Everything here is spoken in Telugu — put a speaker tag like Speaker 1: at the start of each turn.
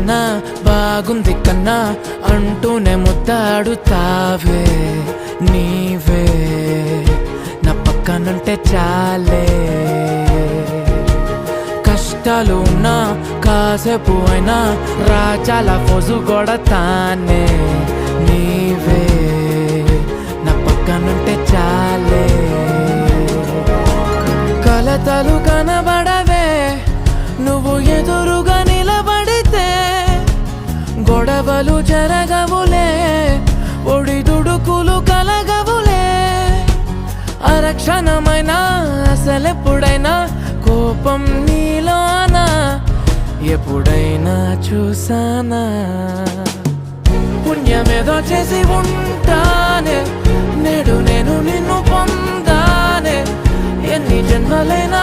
Speaker 1: కన్నా బాగుంది కన్నా అంటూనే ముద్దాడుతావే నీవే నా పక్కనుంటే చాలే. కష్టాలు ఉన్నా కాసేపు అయినా రాజాల ఫోజు కొడతానే నీవే నా పక్కనుంటే చాలే. కలతలు కనబడవే నువ్వు ఎదురుగా నిలబడితే, గొడవలు జరగవులే ఒడిదుడుకులు కలగవులే. అరక్షణమైనా అసలెప్పుడైనా కోపం నీలోనా ఎప్పుడైనా చూసానా? పుణ్యమేదో చేసి ఉంటానే నేడు నేను నిన్ను పొందానే. ఎన్ని జన్మలైనా